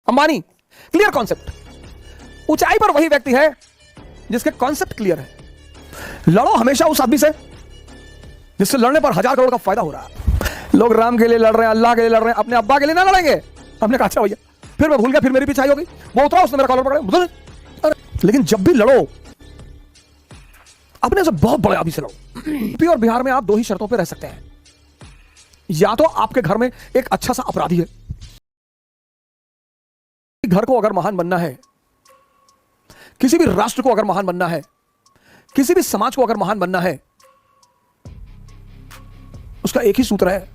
Ambani, clear concept. ऊंचाई पर वही व्यक्ति है जिसके कॉन्सेप्ट क्लियर है। लड़ो हमेशा उस आदमी से जिससे लड़ने पर 1000 करोड़ का फायदा हो रहा है। लोग राम के लिए लड़ रहे हैं, अल्लाह के लिए लड़ रहे हैं, अपने अब्बा के लिए ना लड़ेंगे। हमने कहा अच्छा भैया, फिर मैं भूल गया, फिर मेरी पिछाई हो गई, वो उतरा, उसने मेरा कॉलर पकड़ा। लेकिन जब भी लड़ो अपने से बहुत बड़े आदमी से लड़ो। यूपी और बिहार में आप 2 ही शर्तों पर रह सकते हैं। या तो आपके घर में एक अच्छा सा अपराधी है, घर को अगर महान बनना है, किसी भी राष्ट्र को अगर महान बनना है, किसी भी समाज को अगर महान बनना है, उसका एक ही सूत्र है,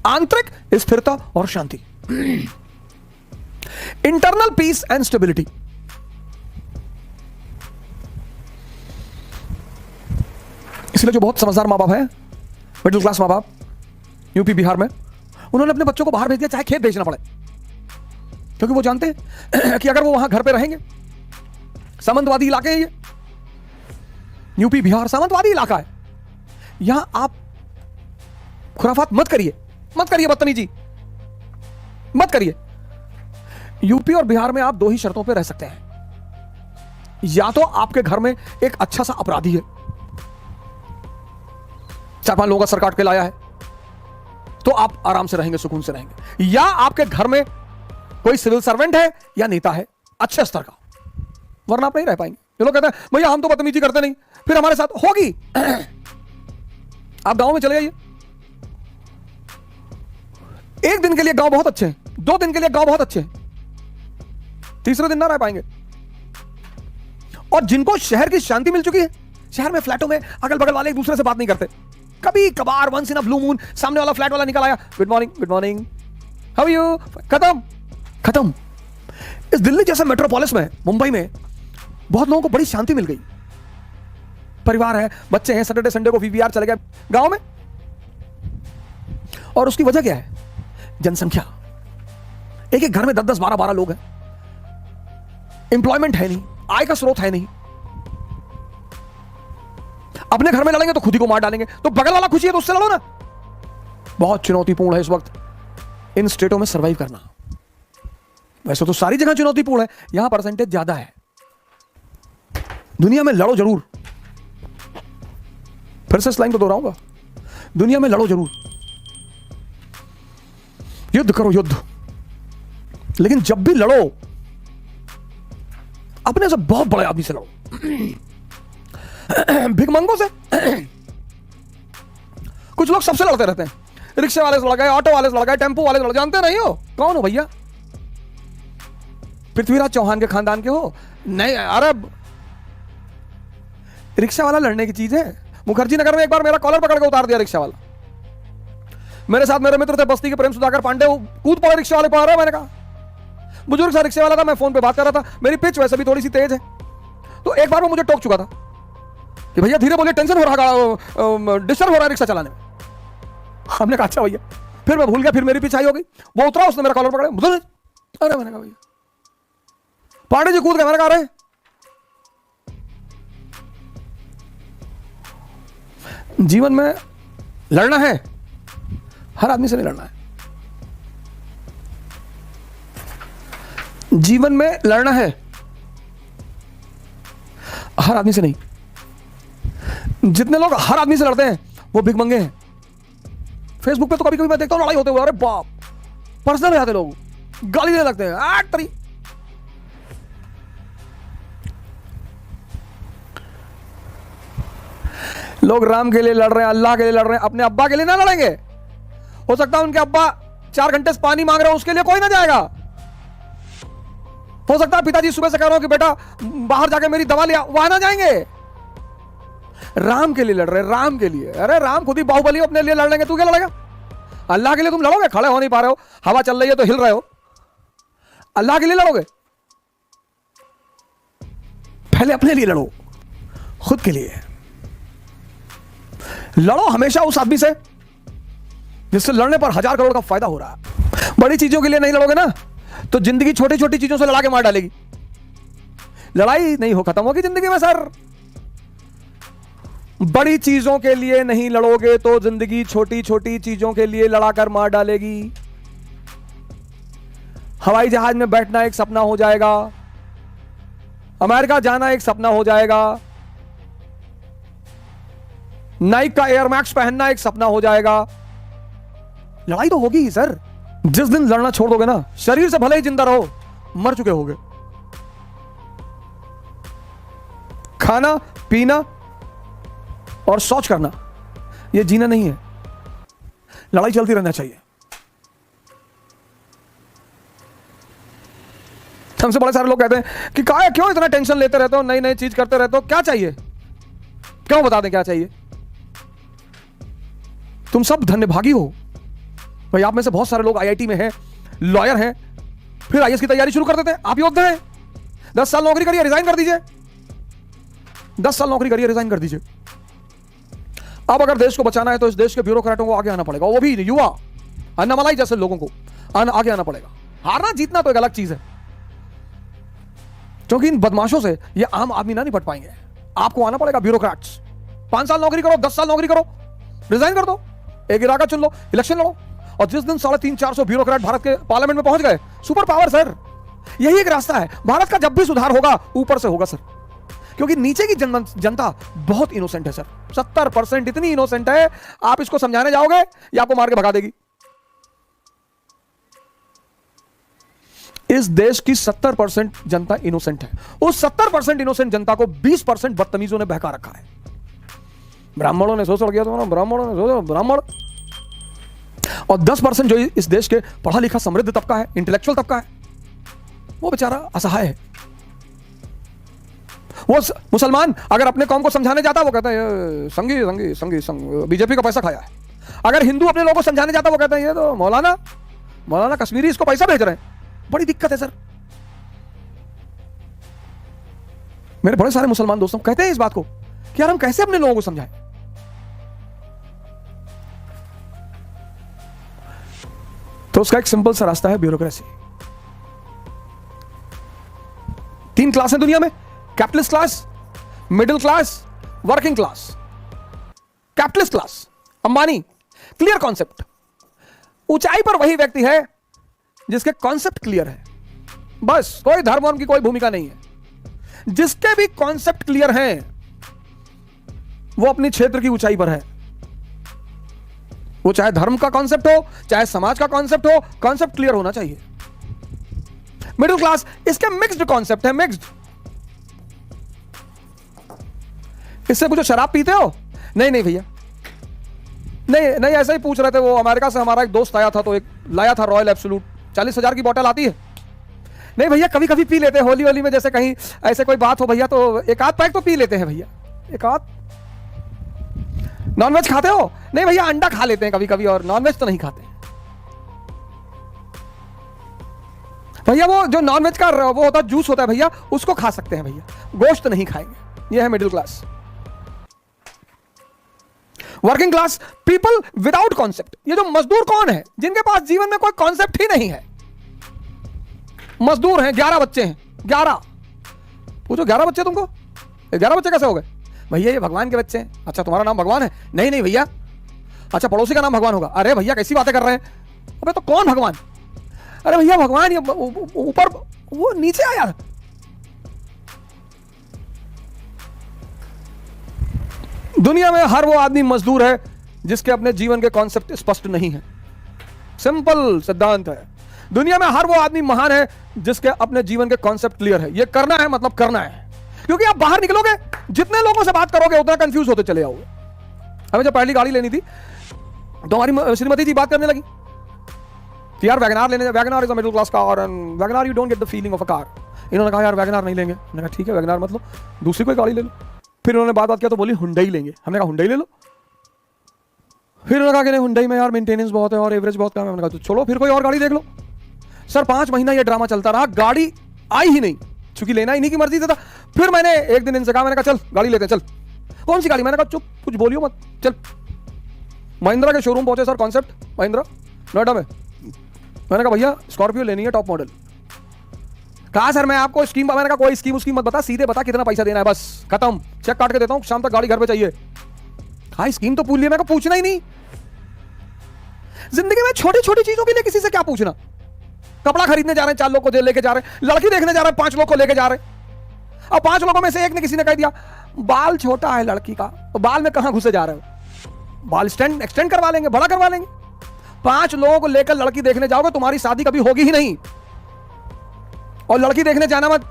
आंतरिक स्थिरता और शांति, इंटरनल पीस एंड स्टेबिलिटी। इसलिए जो बहुत समझदार मां बाप हैं, मिडिल क्लास मां बाप यूपी बिहार में, उन्होंने अपने बच्चों को बाहर भेज दिया, चाहे खेत भेजना पड़े, क्योंकि वो जानते हैं कि अगर वो वहां घर पे रहेंगे, सामंतवादी इलाके हैं ये, यूपी बिहार सामंतवादी इलाका है, यहां आप खुराफात मत करिए, बदतमीजी मत करिए। यूपी और बिहार में आप 2 ही शर्तों पे रह सकते हैं। या तो आपके घर में एक अच्छा सा अपराधी है, 4-5 लोगों का सर काट के लाया है, तो आप आराम से रहेंगे, सुकून से रहेंगे। या आपके घर में कोई सिविल सर्वेंट है या नेता है अच्छे स्तर का, वरना आप नहीं रह पाएंगे। ये लोग कहते हैं भैया हम तो बदतमीजी करते नहीं, फिर हमारे साथ होगी। आप गांव में चले जाइए, 1 दिन के लिए गांव बहुत अच्छे हैं, 2 दिन के लिए गांव बहुत अच्छे हैं, तीसरे दिन ना रह पाएंगे। और जिनको शहर की शांति मिल चुकी है, शहर में फ्लैटों में अगल बगल वाले एक दूसरे से बात नहीं करते, कभी कभार once in a blue moon सामने वाला फ्लैट वाला निकल आया, good morning, how are you, खत्म। इस दिल्ली जैसे मेट्रोपोलिस में, मुंबई में बहुत लोगों को बड़ी शांति मिल गई। परिवार है, बच्चे हैं, सैटरडे संडे को वीवीआर चले गए गांव में। और उसकी वजह क्या है? जनसंख्या। एक घर में 10-10, 12-12 लोग हैं, एम्प्लॉयमेंट है नहीं, आय का स्रोत है नहीं। अपने घर में लड़ेंगे तो खुद ही को मार डालेंगे, तो बगल वाला खुशी है तो उससे लड़ो ना। बहुत चुनौतीपूर्ण है इस वक्त इन स्टेटों में सरवाइव करना। वैसे तो सारी जगह चुनौतीपूर्ण है, यहां परसेंटेज ज्यादा है। दुनिया में लड़ो जरूर, फिर से इस लाइन को दोहराऊंगा, दुनिया में लड़ो जरूर, युद्ध करो युद्ध, लेकिन जब भी लड़ो अपने से बहुत बड़े आदमी से लड़ो। भिखमंगों से कुछ लोग सबसे लड़ते रहते हैं, रिक्शे वाले से लड़ गए, ऑटो वाले से लड़ गए, टेंपो वाले से लड़, जानते नहीं हो कौन हो भैया? पृथ्वीराज चौहान के खानदान के हो? नहीं, अरे रिक्शा वाला लड़ने की चीज है। मुखर्जी नगर में एक बार मेरा कॉलर पकड़ के उतार दिया रिक्शा वाला। मेरे साथ मेरे मित्र थे बस्ती के प्रेम सुधाकर पांडे, वो कूद पड़े रिक्शा वाले पर। मैंने कहा बुजुर्ग सा रिक्शे वाला था, मैं फोन पे बात कर रहा था, मेरी पिच वैसे भी थोड़ी सी तेज है, तो एक बार वो मुझे टोक चुका था कि भैया धीरे बोलिए, टेंशन हो रहा, डिस्टर्ब हो रहा है रिक्शा चलाने में। हमने कहा अच्छा भैया, फिर मैं भूल गया, फिर मेरी पिछाई हो गई, वो उतरा, उसने मेरा कॉलर पकड़ा। अरे मैंने कहा भैया, पांडे जी कूद गए। मैंने कहा रहे जीवन में लड़ना है, हर आदमी से नहीं लड़ना है। जीवन में लड़ना है, हर आदमी से नहीं। जितने लोग हर आदमी से लड़ते हैं वो भिखमंगे हैं। फेसबुक पे तो कभी कभी मैं देखता हूं लड़ाई होते हुए, अरे बाप, पर्सनल जाते लोग, गाली देने लगते हैं, तरी। लोग राम के लिए लड़ रहे हैं, अल्लाह के लिए लड़ रहे हैं, अपने अब्बा के लिए ना लड़ेंगे। हो सकता है उनके अब्बा 4 घंटे से पानी मांग रहे हो, उसके लिए कोई ना जाएगा। हो सकता है पिताजी सुबह से कह रहे हो कि बेटा बाहर जाके मेरी दवा लिया, वहां ना जाएंगे। राम के लिए लड़ रहे, राम के लिए। अरे राम खुद ही बाहुबली अपने लिए लड़ लेंगे, तू क्या लड़ेगा? अल्लाह के लिए तुम लड़ोगे? खड़े हो नहीं पा रहे हो, हवा चल रही है तो हिल रहे हो, अल्लाह के लिए लड़ोगे? पहले अपने लिए लड़ो, खुद के लिए लड़ो। हमेशा उस आदमी से जिससे लड़ने पर 1000 करोड़ का फायदा हो रहा है। बड़ी चीजों के लिए नहीं लड़ोगे ना तो जिंदगी छोटी छोटी चीजों से लड़ा के मार डालेगी। लड़ाई नहीं हो खत्म होगी जिंदगी में सर। बड़ी चीजों के लिए नहीं लड़ोगे तो जिंदगी छोटी छोटी चीजों के लिए लड़ाकर मार डालेगी। हवाई जहाज में बैठना एक सपना हो जाएगा, अमेरिका जाना एक सपना हो जाएगा, नाइक का एयर मैक्स पहनना एक सपना हो जाएगा। लड़ाई तो होगी ही सर। जिस दिन लड़ना छोड़ दोगे ना, शरीर से भले ही जिंदा रहो, मर चुके होगे। खाना पीना और शौच करना यह जीना नहीं है, लड़ाई चलती रहना चाहिए। हमसे बड़े सारे लोग कहते हैं कि क्यों इतना टेंशन लेते रहते हो, नई नई चीज करते रहते हो, क्या चाहिए? क्यों बता दें क्या चाहिए? तुम सब धन्यभागी हो भाई। आप में से बहुत सारे लोग आईआईटी में हैं, लॉयर हैं, फिर आईएएस की तैयारी शुरू कर देते हैं। आप योद्धा हैं। 10 साल नौकरी करिए, रिजाइन कर दीजिए। 10 साल नौकरी करिए, रिजाइन कर दीजिए। अब अगर देश को बचाना है तो इस देश के ब्यूरोक्रेटों को आगे आना पड़ेगा, वो भी युवा अन्नामलाई जैसे लोगों को आगे आना पड़ेगा। हारना जीतना तो एक अलग चीज है, क्योंकि इन बदमाशों से ये आम आदमी ना निपट पाएंगे। आपको आना पड़ेगा ब्यूरोक्रेट्स। 5 साल नौकरी करो, 10 साल नौकरी करो, रिजाइन कर दो, एक इलाका चुन लो, इलेक्शन लड़ो। और जिस दिन 350-400 ब्यूरोक्रेट भारत के पार्लियामेंट में पहुंच गए, सुपर पावर सर, यही एक रास्ता है। भारत का जब भी सुधार होगा ऊपर से होगा सर, क्योंकि नीचे की जनता बहुत इनोसेंट है सर। 70% इतनी इनोसेंट है, आप इसको समझाने जाओगे या आपको मार के भगा देगी। इस देश की 70% जनता इनोसेंट है। उस 70% इनोसेंट जनता को 20% बदतमीजों ने बहका रखा है। ब्राह्मणों ने शोषण किया, तो ब्राह्मणों ने शोषण, ब्राह्मण। और 10% जो इस देश के पढ़ा लिखा समृद्ध तबका है, इंटेलेक्चुअल तबका है, वो बेचारा असहाय है। वो मुसलमान अगर अपने कौम को समझाने जाता, वो कहता है संघी बीजेपी का पैसा खाया है। अगर हिंदू अपने लोगों को समझाने जाता, वो कहता है ये तो मौलाना कश्मीरी इसको पैसा भेज रहे हैं। बड़ी दिक्कत है सर। मेरे बड़े सारे मुसलमान दोस्तों कहते हैं इस बात को कि यार हम कैसे अपने लोगों को समझाएं। तो उसका एक सिंपल सा रास्ता है ब्यूरोक्रेसी। 3 क्लास है दुनिया में, capitalist class, middle class, working class. Capitalist class, Ambani, clear concept. ऊंचाई पर वही व्यक्ति है जिसके कॉन्सेप्ट क्लियर है। बस कोई धर्म वर्म की कोई भूमिका नहीं है। जिसके भी कॉन्सेप्ट क्लियर हैं वो अपनी क्षेत्र की ऊंचाई पर है। वो चाहे धर्म का कॉन्सेप्ट हो, चाहे समाज का कॉन्सेप्ट हो, कॉन्सेप्ट क्लियर होना चाहिए। मिडिल क्लास, इसके मिक्स्ड कॉन्सेप्ट है, मिक्स्ड। इससे पूछो शराब पीते हो? नहीं भैया, नहीं ऐसा ही पूछ रहे थे। वो अमेरिका से हमारा एक दोस्त आया था, तो एक लाया था रॉयल एब्सोल्यूट, 40,000 की बोतल आती है। नहीं भैया, कभी कभी पी लेते हैं, होली होली में जैसे कहीं ऐसे कोई बात हो भैया, तो एक आध पैक तो पी लेते हैं भैया, एक आध। नॉनवेज खाते हो? नहीं भैया, अंडा खा लेते हैं कभी कभी, और नॉनवेज तो नहीं खाते भैया। वो जो नॉनवेज का वो होता है, जूस होता है भैया, उसको खा सकते हैं भैया, गोश्त नहीं खाएंगे। ये है middle class. Working class, people without concept. ये जो मजदूर कौन है? जिनके पास जीवन में कोई कॉन्सेप्ट ही नहीं है। मजदूर हैं, 11 बच्चे हैं, 11। पूछो 11 बच्चे तुमको? 11 बच्चे कैसे हो गए? भैया ये भगवान के बच्चे हैं। अच्छा, तुम्हारा नाम भगवान है? नहीं भैया। अच्छा, पड़ोसी का नाम भगवान होगा? अरे भैया कैसी बातें कर रहे हैं। अबे तो कौन भगवान? अरे भैया भगवान ये ऊपर, वो नीचे आया। दुनिया में हर वो आदमी मजदूर है जिसके अपने जीवन के कॉन्सेप्ट स्पष्ट नहीं है। सिंपल सिद्धांत है। दुनिया में हर वो आदमी महान है जिसके अपने जीवन के कॉन्सेप्ट क्लियर है। ये करना है मतलब करना है। क्योंकि आप बाहर निकलोगे, जितने लोगों से बात करोगे उतना कंफ्यूज होते चले जाओगे। हमें जब पहली गाड़ी लेनी थी तो हमारी श्रीमती जी बात करने लगी कि यार वैगनार लेने, WagonR is a middle class car and WagonR you don't get the feeling of a car. इन्होंने कहा यार वैगनार नहीं लेंगे। मैंने कहा ठीक है वैगनार मतलब दूसरी कोई गाड़ी ले लो। फिर उन्होंने बात किया तो बोली हुंडई लेंगे। हमने कहा हुंडई ले लो। फिर उन्होंने कहा कि नहीं हुंडई में यार मेंटेनेंस बहुत है और एवरेज बहुत कम है। हमने कहा तो छोड़ो फिर कोई और गाड़ी देख लो। सर 5 महीना ये ड्रामा चलता रहा, गाड़ी आई ही नहीं, चूंकि लेना ही नहीं की मर्जी था। फिर मैंने एक दिन इनसे कहा, मैंने कहा चल गाड़ी लेते हैं, चल। कौन सी गाड़ी? मैंने कहा चुप, कुछ बोलियो मत, चल। महिंद्रा के शोरूम पहुंचे सर, कॉन्सेप्ट महिंद्रा नोएडा में। मैंने कहा भैया स्कॉर्पियो लेनी है, टॉप मॉडल। कहा सर मैं आपको स्कीम, मैंने कहा कोई स्कीम उसकी मत बता, सीधे बता कितना पैसा देना है, बस खत्म, चेक काट के देता हूं, शाम तक गाड़ी घर पे चाहिए। कहा स्कीम तो पूछ लिया। मैं पूछना ही नहीं। जिंदगी में छोटी छोटी चीजों के लिए किसी से क्या पूछना। कपड़ा खरीदने जा रहे हैं 4 लोग को लेके जा रहे हैं, लड़की देखने जा रहे हैं 5 लोग को लेके जा रहे हैं। अब 5 लोगों में से एक ने किसी ने कह दिया बाल छोटा है लड़की का, तो बाल में कहां घुसे जा रहे हो, बाल एक्सटेंड करवा लेंगे, बड़ा करवा लेंगे। 5 लोगों को लेकर लड़की देखने जाओगे, तुम्हारी शादी कभी होगी ही नहीं। और लड़की देखने जाना मत,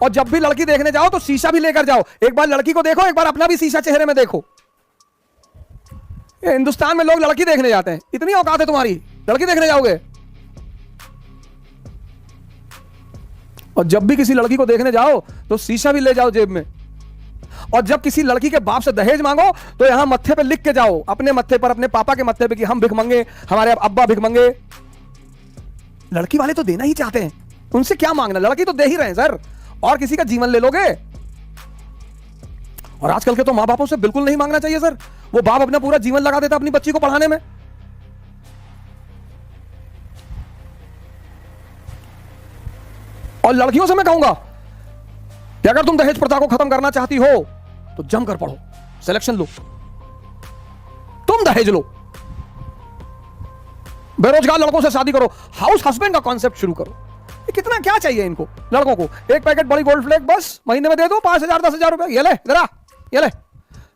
और जब भी लड़की देखने जाओ तो शीशा भी लेकर जाओ, एक बार लड़की को देखो, एक बार अपना भी शीशा चेहरे में देखो। ये हिंदुस्तान में लोग लड़की देखने जाते हैं, इतनी औकात है तुम्हारी, लड़की देखने जाओगे। और जब भी किसी लड़की को देखने जाओ तो शीशा भी ले जाओ जेब में। और जब किसी लड़की के बाप से दहेज मांगो तो यहां मत्थे पे लिख के जाओ, अपने मत्थे पर, अपने पापा के मत्थे पे, कि हम भिखमंगे, हमारे अब्बा भिखमंगे। लड़की वाले तो देना ही चाहते हैं, उनसे क्या मांगना, लड़की तो दे ही रहे हैं सर, और किसी का जीवन ले लोगे। और आजकल के तो मां बापों से बिल्कुल नहीं मांगना चाहिए सर, वो बाप अपना पूरा जीवन लगा देता अपनी बच्ची को पढ़ाने में। और लड़कियों से मैं कहूंगा कि अगर तुम दहेज प्रथा को खत्म करना चाहती हो तो जमकर पढ़ो, सिलेक्शन लो, तुम दहेज लो, बेरोजगार लड़कों से शादी करो, हाउस हस्बैंड का कॉन्सेप्ट शुरू करो। ये कितना क्या चाहिए इनको लड़कों को, एक पैकेट बड़ी गोल्ड फ्लेग बस महीने में दे दो, 5,000 10,000 रुपए, ये ले जरा, ये ले,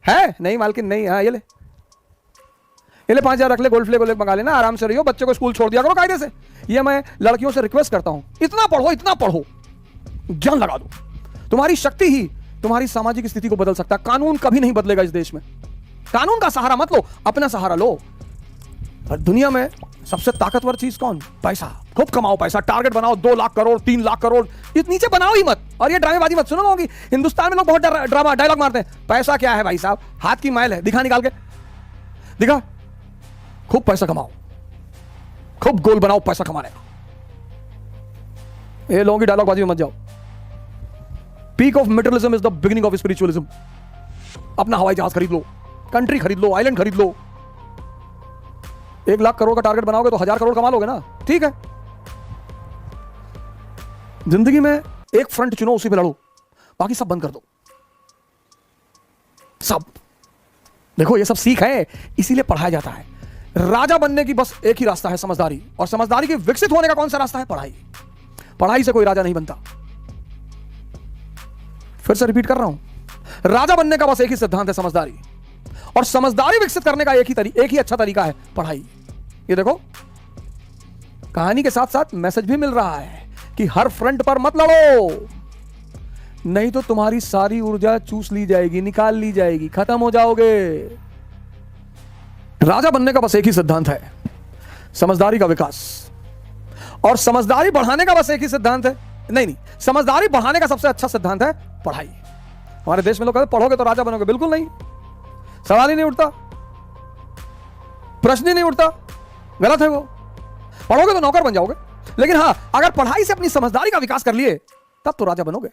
है नहीं मालकिन नहीं, हाँ ये ले 5,000 रख ले, गोल्ड फ्लेग मंगा लेना, आराम से रहियो, बच्चे को स्कूल छोड़ दिया करो कायदे से। ये मैं लड़कियों से रिक्वेस्ट करता हूं, इतना पढ़ो, जान लगा दो। तुम्हारी शक्ति ही तुम्हारी सामाजिक स्थिति को बदल सकता है। कानून कभी नहीं बदलेगा इस देश में, कानून का सहारा मत लो, अपना सहारा लो। और दुनिया में सबसे ताकतवर चीज कौन, पैसा। खूब कमाओ पैसा, टारगेट बनाओ 2 लाख करोड़ 3 लाख करोड़, इस नीचे बनाओ ही मत। और ये ड्रामेबाजी मत सुनो होगी, हिंदुस्तान में लोग बहुत ड्रामा डायलॉग मारते हैं, पैसा क्या है भाई साहब, हाथ की मैल है, दिखा निकाल के दिखा। खूब पैसा कमाओ, खूब गोल बनाओ पैसा कमाने का। ये लोगों की डायलॉगबाजी में मत जाओ। Peak of materialism is the beginning of spiritualism. अपना हवाई जहाज खरीद लो, कंट्री खरीद लो, आइलैंड खरीद लो। 1 लाख करोड़ का टारगेट बनाओगे तो 1,000 करोड़ कमा लोगे ना, ठीक है। जिंदगी में एक फ्रंट चुनो, उसी पे लड़ो, बाकी सब बंद कर दो, सब। देखो ये सब सीख है, इसीलिए पढ़ाया जाता है। राजा बनने की बस एक ही रास्ता है, समझदारी। और समझदारी के विकसित होने का कौन सा रास्ता है, पढ़ाई। पढ़ाई से कोई राजा नहीं बनता। फिर से रिपीट कर रहा हूं, राजा बनने का बस एक ही सिद्धांत है, समझदारी। और समझदारी विकसित करने का एक ही अच्छा तरीका है, पढ़ाई। ये देखो, कहानी के साथ साथ मैसेज भी मिल रहा है कि हर फ्रंट पर मत लड़ो, नहीं तो तुम्हारी सारी ऊर्जा चूस ली जाएगी, निकाल ली जाएगी, खत्म हो जाओगे। राजा बनने का बस एक ही सिद्धांत है, समझदारी का विकास। और समझदारी बढ़ाने का बस एक ही सिद्धांत है, नहीं, समझदारी बढ़ाने का सबसे अच्छा सिद्धांत है पढ़ाई। हमारे देश में लोग कहते पढ़ोगे तो राजा बनोगे, बिल्कुल नहीं, सवाल ही नहीं उठता, प्रश्न ही नहीं उठता, गलत है वो। पढ़ोगे तो नौकर बन जाओगे, लेकिन हां, अगर पढ़ाई से अपनी समझदारी का विकास कर लिए तब तो राजा बनोगे।